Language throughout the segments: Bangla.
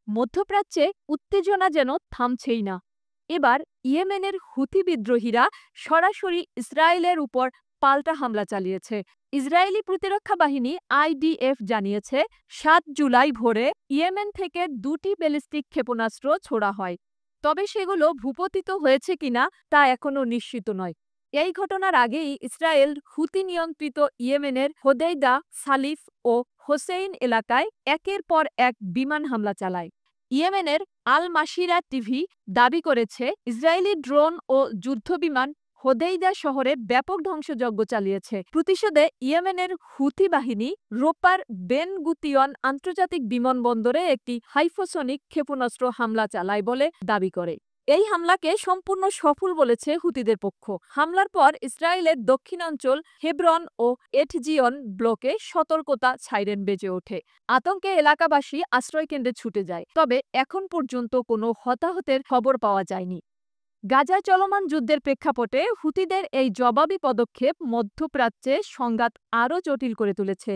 মধ্যপ্রাচ্যে উত্তেজনা যেন থামছেই না। এবার ইয়েমেনের হুথি বিদ্রোহীরা সরাসরি ইসরায়েলের উপর পাল্টা হামলা চালিয়েছে। ইসরায়েলি প্রতিরক্ষা বাহিনী IDF জানিয়েছে ৭ জুলাই ভোরে ইয়েমেন থেকে ২টি ব্যালিস্টিক ক্ষেপণাস্ত্র ছোড়া হয়। তবে সেগুলো ভূপতিত হয়েছে কিনা তা এখনও নিশ্চিত নয়। এই ঘটনার আগেই ইসরায়েল হুতি নিয়ন্ত্রিত ইয়েমেনের হোদেইদা, সালিফ ও হোসেইন এলাকায় একের পর এক বিমান হামলা চালায়। ইয়েমেনের আল মাসিরা টিভি দাবি করেছে ইসরায়েলি ড্রোন ও যুদ্ধবিমান হোদেইদা শহরে ব্যাপক ধ্বংসযজ্ঞ চালিয়েছে। প্রতিশোধে ইয়েমেনের হুথি বাহিনী রোববার বেন গুতিয়ন আন্তর্জাতিক বিমানবন্দরে একটি হাইফোসনিক ক্ষেপণাস্ত্র হামলা চালায় বলে দাবি করে। এই হামলাকে সম্পূর্ণ সফল বলেছে হুতিদের পক্ষ। হামলার পর ইসরায়েলের দক্ষিণাঞ্চল হেব্রন ও এটজিয়ন ব্লকে সতর্কতা সাইরেন বেজে ওঠে। আতঙ্কে এলাকাবাসী আশ্রয়কেন্দ্রে ছুটে যায়। তবে এখন পর্যন্ত কোনো হতাহতের খবর পাওয়া যায়নি। গাজায় চলমান যুদ্ধের প্রেক্ষাপটে হুতিদের এই জবাবি পদক্ষেপ মধ্যপ্রাচ্যে সংঘাত আরও জটিল করে তুলেছে।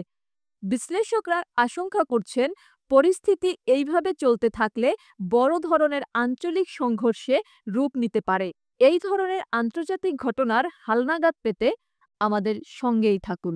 বিশ্লেষকরা আশঙ্কা করছেন, পরিস্থিতি এইভাবে চলতে থাকলে বড় ধরনের আঞ্চলিক সংঘর্ষে রূপ নিতে পারে। এই ধরনের আন্তর্জাতিক ঘটনার হালনাগাদ পেতে আমাদের সঙ্গেই থাকুন।